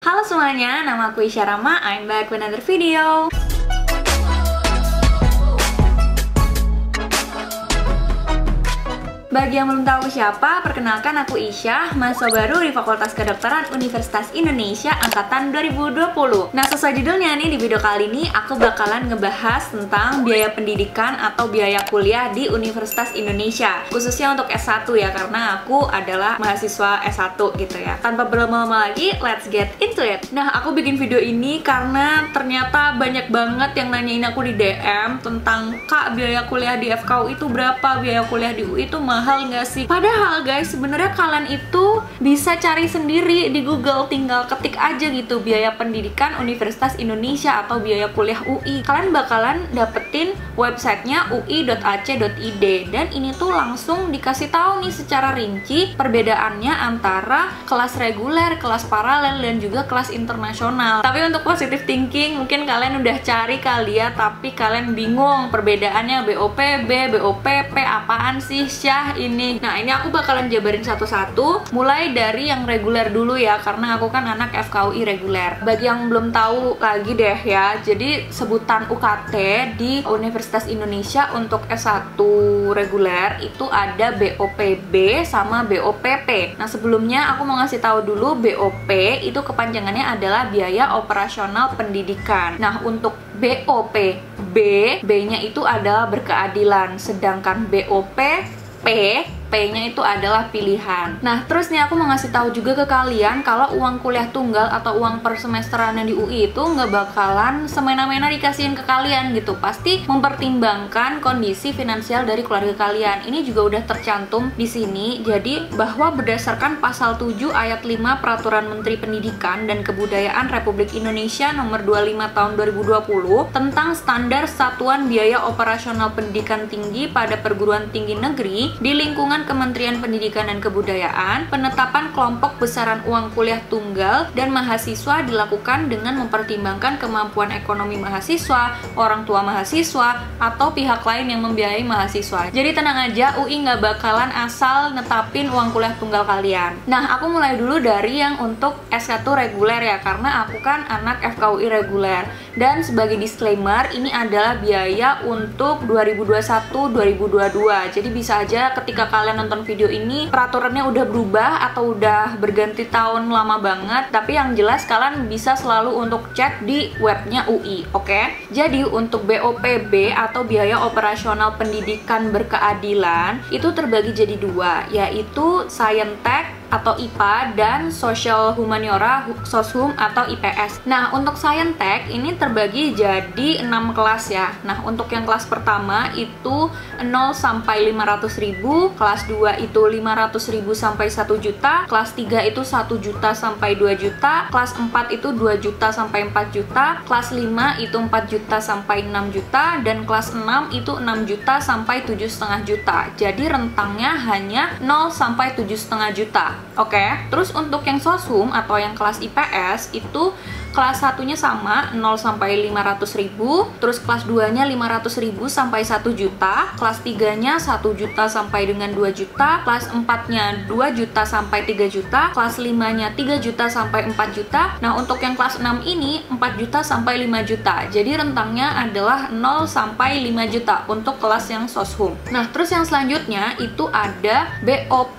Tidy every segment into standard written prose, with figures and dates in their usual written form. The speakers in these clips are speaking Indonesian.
Halo semuanya, nama aku Isya Rama. I'm back with another video. Bagi yang belum tahu siapa, perkenalkan aku Isya, mahasiswa baru di Fakultas Kedokteran Universitas Indonesia Angkatan 2020. Nah, sesuai judulnya nih, di video kali ini aku bakalan ngebahas tentang biaya pendidikan atau biaya kuliah di Universitas Indonesia. Khususnya untuk S1 ya, karena aku adalah mahasiswa S1 gitu ya. Tanpa berlama-lama lagi, let's get into it. Nah, aku bikin video ini karena ternyata banyak banget yang nanyain aku di DM tentang, Kak, biaya kuliah di FKU itu berapa? Biaya kuliah di UI itu mahal nggak sih? Padahal guys, sebenarnya kalian itu bisa cari sendiri di Google, tinggal ketik aja gitu biaya pendidikan Universitas Indonesia atau biaya kuliah UI. Kalian bakalan dapetin websitenya ui.ac.id, dan ini tuh langsung dikasih tahu nih secara rinci perbedaannya antara kelas reguler, kelas paralel, dan juga kelas internasional. Tapi untuk positive thinking, mungkin kalian udah cari kali ya, tapi kalian bingung perbedaannya BOPB, BOPP, apaan sih Syah ini. Nah, ini aku bakalan jabarin satu-satu, mulai dari yang reguler dulu ya, karena aku kan anak FKUI reguler. Bagi yang belum tahu lagi deh ya, jadi sebutan UKT di Universitas Indonesia untuk S1 reguler itu ada BOPB sama BOPP. Nah, sebelumnya aku mau ngasih tahu dulu, BOP itu kepanjangannya adalah biaya operasional pendidikan. Nah, untuk BOPB, B-nya itu adalah berkeadilan, sedangkan BOP P-nya itu adalah pilihan. Nah, terus nih aku mau ngasih tahu juga ke kalian kalau uang kuliah tunggal atau uang per semesteran yang di UI itu nggak bakalan semena-mena dikasihin ke kalian gitu. Pasti mempertimbangkan kondisi finansial dari keluarga kalian. Ini juga udah tercantum di sini. Jadi, bahwa berdasarkan pasal 7 ayat 5 Peraturan Menteri Pendidikan dan Kebudayaan Republik Indonesia nomor 25 tahun 2020 tentang standar satuan biaya operasional pendidikan tinggi pada perguruan tinggi negeri di lingkungan Kementerian Pendidikan dan Kebudayaan, penetapan kelompok besaran uang kuliah tunggal dan mahasiswa dilakukan dengan mempertimbangkan kemampuan ekonomi mahasiswa, orang tua mahasiswa, atau pihak lain yang membiayai mahasiswa. Jadi tenang aja, UI nggak bakalan asal netapin uang kuliah tunggal kalian. Nah, aku mulai dulu dari yang untuk S1 reguler ya, karena aku kan anak FKUI reguler. Dan sebagai disclaimer, ini adalah biaya untuk 2021-2022. Jadi bisa aja ketika kalian nonton video ini peraturannya udah berubah atau udah berganti tahun lama banget, tapi yang jelas kalian bisa selalu untuk cek di webnya UI, oke? Jadi untuk BOPB atau biaya operasional pendidikan berkeadilan itu terbagi jadi dua, yaitu Saintek atau IPA dan Social Humaniora, Soshum atau IPS. Nah, untuk Saintek ini terbagi jadi 6 kelas ya. Nah, untuk yang kelas pertama itu 0 sampai 500.000, kelas 2 itu 500.000 sampai 1 juta, kelas 3 itu 1 juta sampai 2 juta, kelas 4 itu 2 juta sampai 4 juta, kelas 5 itu 4 juta sampai 6 juta, dan kelas 6 itu 6 juta sampai 7,5 juta. Jadi rentangnya hanya 0 sampai 7,5 juta. Oke, terus untuk yang Soshum atau yang kelas IPS itu kelas 1-nya sama 0 sampai 500.000, terus kelas 2-nya 500.000 sampai 1 juta, kelas 3-nya 1 juta sampai dengan 2 juta, kelas 4-nya 2 juta sampai 3 juta, kelas 5-nya 3 juta sampai 4 juta. Nah, untuk yang kelas 6 ini 4 juta sampai 5 juta. Jadi rentangnya adalah 0 sampai 5 juta untuk kelas yang Soshum. Nah, terus yang selanjutnya itu ada BOPP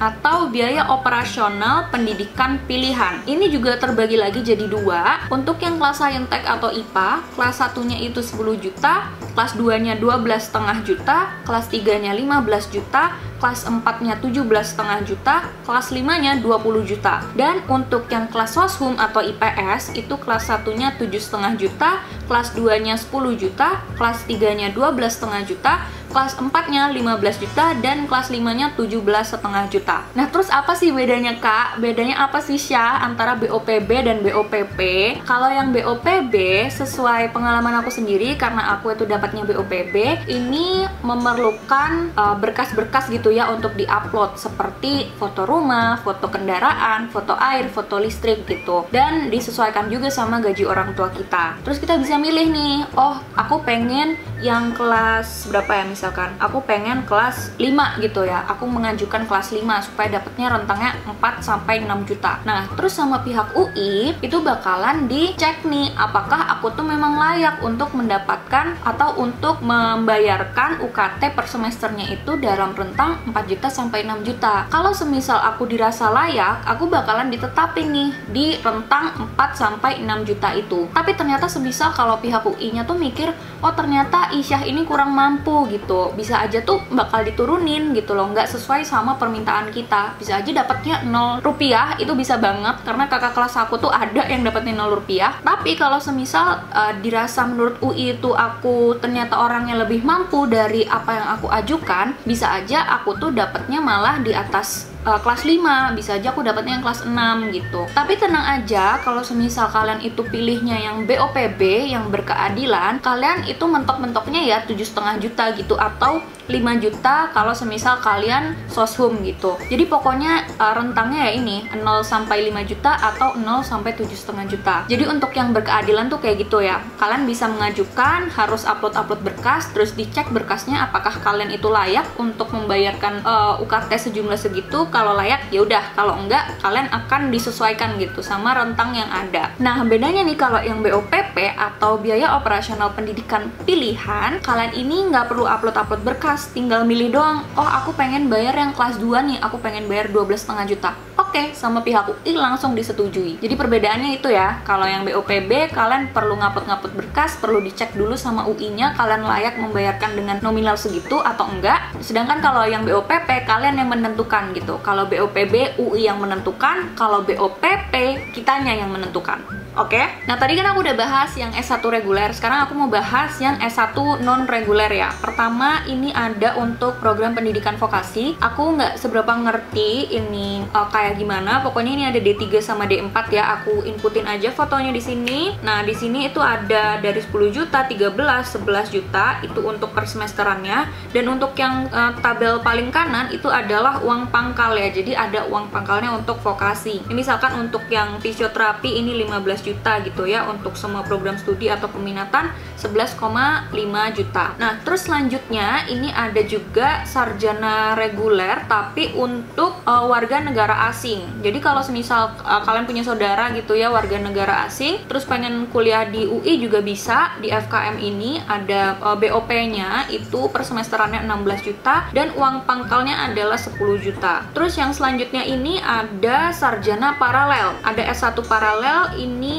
atau biaya operasional pendidikan pilihan. Ini juga terbagi lagi jadi dua. Untuk yang kelas Saintek atau IPA, kelas 1-nya itu 10 juta, kelas 2-nya 12,5 juta, kelas 3-nya 15 juta, kelas 4-nya 17,5 juta, kelas 5-nya 20 juta. Dan untuk yang kelas Soshum atau IPS itu kelas 1-nya 7,5 juta, kelas 2-nya 10 juta, kelas 3-nya 12,5 juta, kelas 4-nya 15 juta, dan kelas 5-nya 17,5 juta. Nah, terus apa sih bedanya, Kak? Bedanya apa sih, Syah, antara BOPB dan BOPP? Kalau yang BOPB, sesuai pengalaman aku sendiri, karena aku itu dapatnya BOPB, ini memerlukan berkas-berkas gitu ya untuk diupload, seperti foto rumah, foto kendaraan, foto air, foto listrik gitu. Dan disesuaikan juga sama gaji orang tua kita. Terus kita bisa milih nih, oh, aku pengen yang kelas berapa ya, misalkan aku pengen kelas 5 gitu ya, aku mengajukan kelas 5 supaya dapatnya rentangnya 4 sampai 6 juta. Nah, terus sama pihak UI itu bakalan dicek nih apakah aku tuh memang layak untuk mendapatkan atau untuk membayarkan UKT per semesternya itu dalam rentang 4 juta sampai 6 juta. Kalau semisal aku dirasa layak, aku bakalan ditetapin nih di rentang 4 sampai 6 juta itu. Tapi ternyata semisal kalau pihak UI-nya tuh mikir, oh ternyata Isyah ini kurang mampu gitu, bisa aja tuh bakal diturunin gitu loh, nggak sesuai sama permintaan kita. Bisa aja dapatnya 0 rupiah, itu bisa banget karena kakak kelas aku tuh ada yang dapatnya 0 rupiah. Tapi kalau semisal dirasa menurut UI itu aku ternyata orang yang lebih mampu dari apa yang aku ajukan, bisa aja aku tuh dapatnya malah di atas kelas 5, bisa aja aku dapatnya yang kelas 6 gitu. Tapi tenang aja, kalau semisal kalian itu pilihnya yang BOPB, yang berkeadilan, kalian itu mentok-mentoknya ya 7,5 juta gitu, atau 5 juta kalau semisal kalian soshum gitu. Jadi pokoknya rentangnya ya ini 0 sampai 5 juta atau 0 sampai 7,5 juta. Jadi untuk yang berkeadilan tuh kayak gitu ya. Kalian bisa mengajukan, harus upload berkas, terus dicek berkasnya apakah kalian itu layak untuk membayarkan UKT sejumlah segitu. Kalau layak ya udah, kalau enggak kalian akan disesuaikan gitu sama rentang yang ada. Nah, bedanya nih kalau yang BOPP atau biaya operasional pendidikan pilihan, kalian ini nggak perlu upload berkas, tinggal milih doang. Oh, aku pengen bayar yang kelas 2 nih, aku pengen bayar 12,5 juta. Oke, sama pihak UI langsung disetujui. Jadi perbedaannya itu ya. Kalau yang BOPB kalian perlu ngupload berkas, perlu dicek dulu sama UI-nya kalian layak membayarkan dengan nominal segitu atau enggak. Sedangkan kalau yang BOPP kalian yang menentukan gitu. Kalau BOPB UI yang menentukan, kalau BOPP kitanya yang menentukan. Oke? Nah, tadi kan aku udah bahas yang S1 reguler, sekarang aku mau bahas yang S1 non reguler ya. Pertama, ini ada untuk program pendidikan vokasi. Aku nggak seberapa ngerti ini kayak gimana. Pokoknya ini ada D3 sama D4 ya. Aku inputin aja fotonya di sini. Nah, di sini itu ada dari 10 juta, 13, 11 juta itu untuk per semesterannya. Dan untuk yang tabel paling kanan itu adalah uang pangkal ya. Jadi ada uang pangkalnya untuk vokasi. Ini misalkan untuk yang fisioterapi ini 15 juta gitu ya, untuk semua program studi atau peminatan 11,5 juta. Nah, terus selanjutnya ini ada juga sarjana reguler tapi untuk warga negara asing. Jadi kalau semisal kalian punya saudara gitu ya warga negara asing, terus pengen kuliah di UI juga bisa. Di FKM ini ada BOP-nya itu per semesterannya 16 juta dan uang pangkalnya adalah 10 juta. Terus yang selanjutnya ini ada sarjana paralel. Ada S1 paralel ini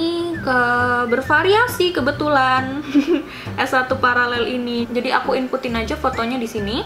bervariasi kebetulan. S1 paralel ini. Jadi aku inputin aja fotonya di sini.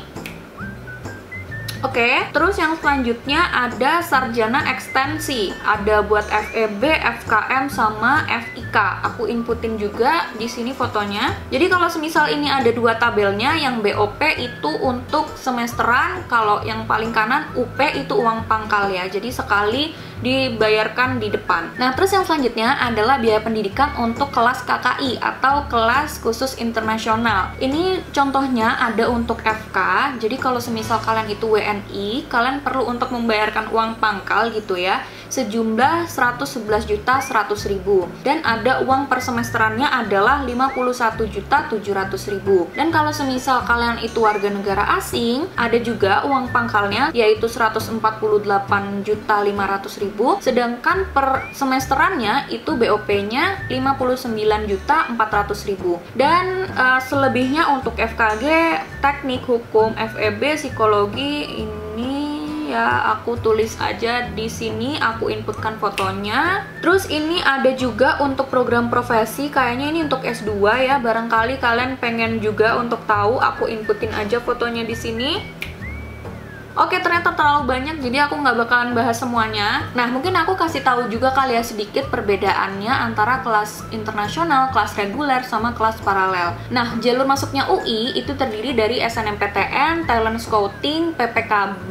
Oke, terus yang selanjutnya ada sarjana ekstensi. Ada buat FEB, FKM sama FIK. Aku inputin juga di sini fotonya. Jadi kalau semisal ini ada dua tabelnya, yang BOP itu untuk semesteran, kalau yang paling kanan UP itu uang pangkal ya. Jadi sekali dibayarkan di depan. Nah, terus yang selanjutnya adalah biaya pendidikan untuk kelas KKI atau kelas khusus internasional. Ini contohnya ada untuk FK. Jadi kalau semisal kalian itu WNI, kalian perlu untuk membayarkan uang pangkal gitu ya, sejumlah 111.100.000. Dan ada uang per semesterannya adalah 51.700.000. Dan kalau semisal kalian itu warga negara asing, ada juga uang pangkalnya yaitu 148.500.000. Sedangkan per semesterannya itu BOP-nya 59.400.000. Dan selebihnya untuk FKG, teknik, hukum, FEB, psikologi ini ya aku tulis aja di sini, aku inputkan fotonya. Terus ini ada juga untuk program profesi, kayaknya ini untuk S2 ya. Barangkali kalian pengen juga untuk tahu, aku inputin aja fotonya di sini. Oke, ternyata terlalu banyak, jadi aku nggak bakalan bahas semuanya. Nah, mungkin aku kasih tahu juga kali ya sedikit perbedaannya antara kelas internasional, kelas reguler, sama kelas paralel. Nah, jalur masuknya UI itu terdiri dari SNMPTN, Talent Scouting, PPKB,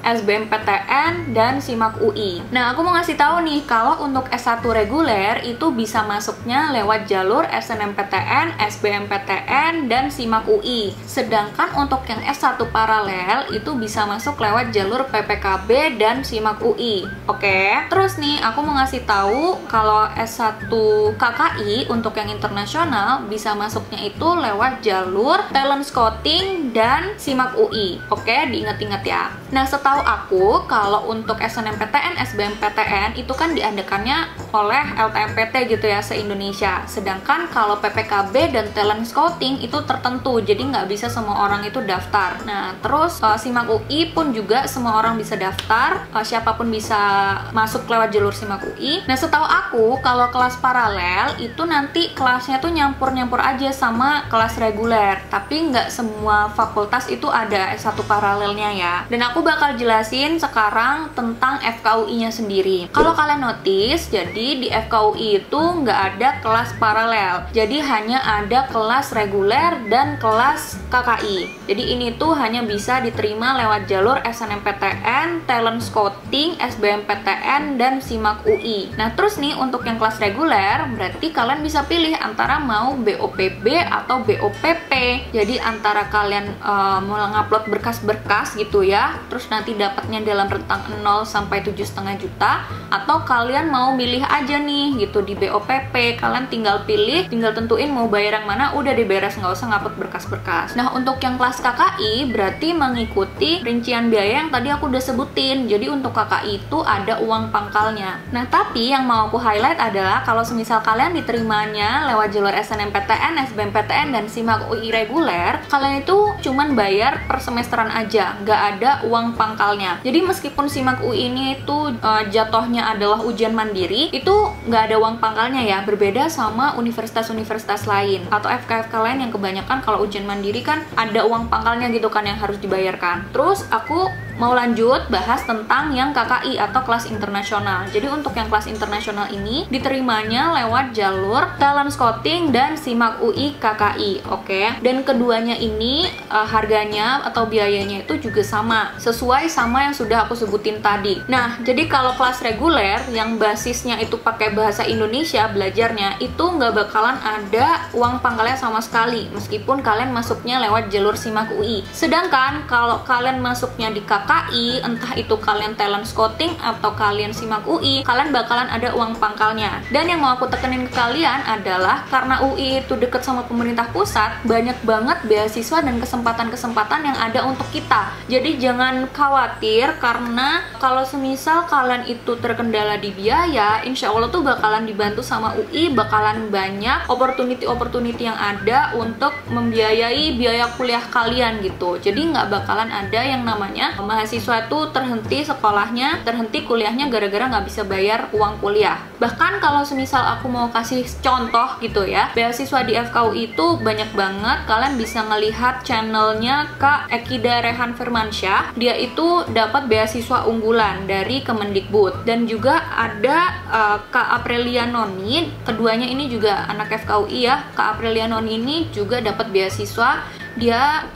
SBMPTN, dan SIMAK UI. Nah, aku mau ngasih tahu nih, kalau untuk S1 reguler itu bisa masuknya lewat jalur SNMPTN, SBMPTN, dan SIMAK UI. Sedangkan untuk yang S1 paralel itu bisa masuk lewat jalur PPKB dan SIMAK UI. Oke. Terus nih, aku mau ngasih tahu kalau S1 KKI untuk yang internasional bisa masuknya itu lewat jalur talent scouting dan SIMAK UI. Oke, diingat-ingat ya. Nah, setahu aku kalau untuk SNMPTN, SBMPTN itu kan diadakannya oleh LTMPT gitu ya, se-Indonesia. Sedangkan kalau PPKB dan talent scouting itu tertentu, jadi nggak bisa semua orang itu daftar. Nah, terus SIMAK UI pun juga semua orang bisa daftar, siapapun bisa masuk lewat jalur SIMAK UI. Nah, setahu aku kalau kelas paralel itu nanti kelasnya tuh nyampur-nyampur aja sama kelas reguler, tapi nggak semua fakultas itu ada S1 paralelnya ya. Dan aku bakal jelasin sekarang tentang FKUI-nya sendiri. Kalau kalian notice, jadi di FKUI itu nggak ada kelas paralel, jadi hanya ada kelas reguler dan kelas KKI. Jadi ini tuh hanya bisa diterima lewat jalur SNMPTN, talent scouting, SBMPTN, dan SIMAK UI. Nah, terus nih untuk yang kelas reguler, berarti kalian bisa pilih antara mau BOPB atau BOPP. Jadi antara kalian mau ngupload berkas-berkas gitu ya, terus nanti dapatnya dalam rentang 0 sampai 7,5 juta, atau kalian mau milih aja nih gitu di BOPP. Kalian tinggal pilih, tinggal tentuin mau bayar yang mana, udah diberes, nggak usah ngupload berkas-berkas. Nah, untuk yang kelas KKI berarti mengikuti rincian biaya yang tadi aku udah sebutin. Jadi untuk KKI itu ada uang pangkalnya. Nah, tapi yang mau aku highlight adalah kalau semisal kalian diterimanya lewat jalur SNMPTN, SBMPTN, dan SIMAK UI reguler, kalian itu cuman bayar per semesteran aja, nggak ada uang pangkalnya. Jadi meskipun SIMAK UI ini itu jatuhnya adalah ujian mandiri, itu nggak ada uang pangkalnya ya, berbeda sama universitas-universitas lain atau FK-FK lain yang kebanyakan kalau ujian mandiri kan ada uang pangkalnya gitu kan yang harus dibayarkan. Terus aku mau lanjut bahas tentang yang KKI atau kelas internasional. Jadi untuk yang kelas internasional ini diterimanya lewat jalur talent scouting dan SIMAK UI KKI. Oke. Dan keduanya ini harganya atau biayanya itu juga sama, sesuai sama yang sudah aku sebutin tadi. Nah, jadi kalau kelas reguler yang basisnya itu pakai bahasa Indonesia belajarnya, itu nggak bakalan ada uang pangkalnya sama sekali meskipun kalian masuknya lewat jalur SIMAK UI. Sedangkan kalau kalian masuknya di KKI, entah itu kalian talent scouting atau kalian SIMAK UI, kalian bakalan ada uang pangkalnya. Dan yang mau aku tekenin ke kalian adalah karena UI itu deket sama pemerintah pusat, banyak banget beasiswa dan kesempatan-kesempatan yang ada untuk kita. Jadi jangan khawatir, karena kalau semisal kalian itu terkendala di biaya, insya Allah tuh bakalan dibantu sama UI, bakalan banyak opportunity yang ada untuk membiayai biaya kuliah kalian gitu. Jadi nggak bakalan ada yang namanya mahasiswa itu terhenti sekolahnya, terhenti kuliahnya gara-gara nggak bisa bayar uang kuliah. Bahkan kalau semisal aku mau kasih contoh gitu ya, beasiswa di FKUI itu banyak banget. Kalian bisa ngelihat channelnya Kak Ekida Rehan Firmansyah. Dia itu dapat beasiswa unggulan dari Kemendikbud. Dan juga ada Kak Aprilia Noni, keduanya ini juga anak FKUI ya. Kak Aprilia Noni ini juga dapat beasiswa. Dia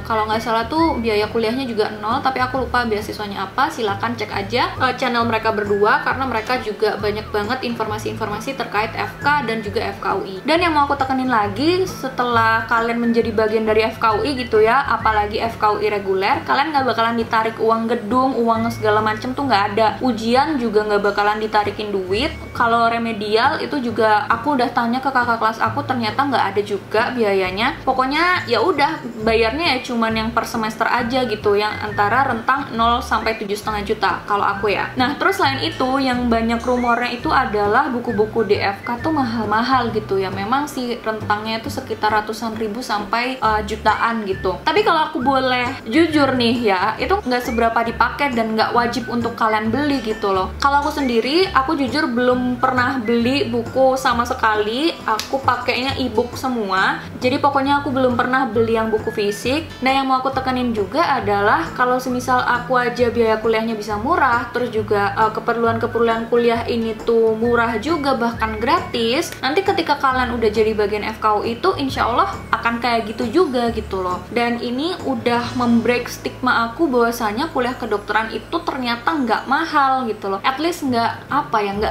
kalau nggak salah tuh biaya kuliahnya juga 0, tapi aku lupa beasiswanya apa. Silakan cek aja channel mereka berdua, karena mereka juga banyak banget informasi-informasi terkait FK dan juga FKUI. Dan yang mau aku tekenin lagi, setelah kalian menjadi bagian dari FKUI gitu ya, apalagi FKUI reguler, kalian nggak bakalan ditarik uang gedung, uang segala macem tuh nggak ada. Ujian juga nggak bakalan ditarikin duit. Kalau remedial itu juga aku udah tanya ke kakak kelas aku, ternyata nggak ada juga biayanya. Pokoknya ya udah, bayarnya ya cuman yang per semester aja gitu, yang antara rentang 0 sampai 7,5 juta kalau aku ya. Nah, terus selain itu yang banyak rumornya itu adalah buku-buku DFK tuh mahal-mahal gitu ya. Memang sih rentangnya itu sekitar ratusan ribu sampai jutaan gitu. Tapi kalau aku boleh jujur nih ya, itu nggak seberapa dipakai dan nggak wajib untuk kalian beli gitu loh. Kalau aku sendiri, aku jujur belum pernah beli buku sama sekali. Aku pakainya e-book semua. Jadi pokoknya aku belum pernah beli beli yang buku fisik. Nah, yang mau aku tekenin juga adalah kalau semisal aku aja biaya kuliahnya bisa murah, terus juga keperluan-keperluan kuliah ini tuh murah juga, bahkan gratis, nanti ketika kalian udah jadi bagian FKU itu insya Allah akan kayak gitu juga gitu loh. Dan ini udah membreak stigma aku bahwasanya kuliah kedokteran itu ternyata nggak mahal gitu loh. At least nggak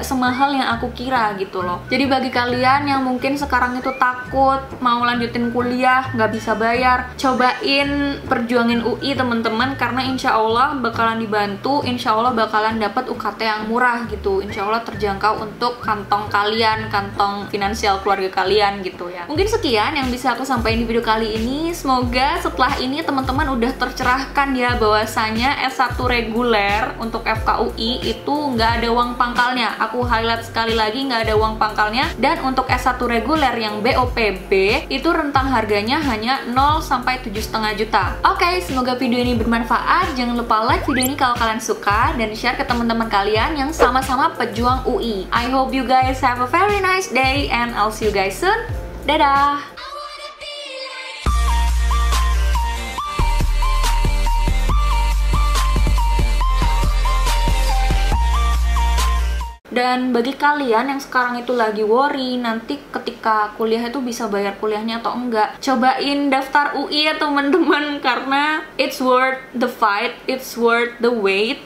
semahal yang aku kira gitu loh. Jadi bagi kalian yang mungkin sekarang itu takut mau lanjutin kuliah nggak bisa bayar, cobain perjuangin UI teman-teman, karena insya Allah bakalan dibantu, insya Allah bakalan dapat UKT yang murah gitu, insya Allah terjangkau untuk kantong kalian, kantong finansial keluarga kalian gitu ya. Mungkin sekian yang bisa aku sampaikan di video kali ini. Semoga setelah ini teman-teman udah tercerahkan ya bahwasanya S1 reguler untuk FKUI itu nggak ada uang pangkalnya. Aku highlight sekali lagi, nggak ada uang pangkalnya. Dan untuk S1 reguler yang BOPB itu rentang harganya hanya 0 sampai 7,5 juta. Oke, semoga video ini bermanfaat. Jangan lupa like video ini kalau kalian suka dan share ke teman-teman kalian yang sama-sama pejuang UI. I hope you guys have a very nice day and I'll see you guys soon. Dadah! Dan bagi kalian yang sekarang itu lagi worry nanti ketika kuliah itu bisa bayar kuliahnya atau enggak, cobain daftar UI ya teman-teman, karena it's worth the fight, it's worth the wait.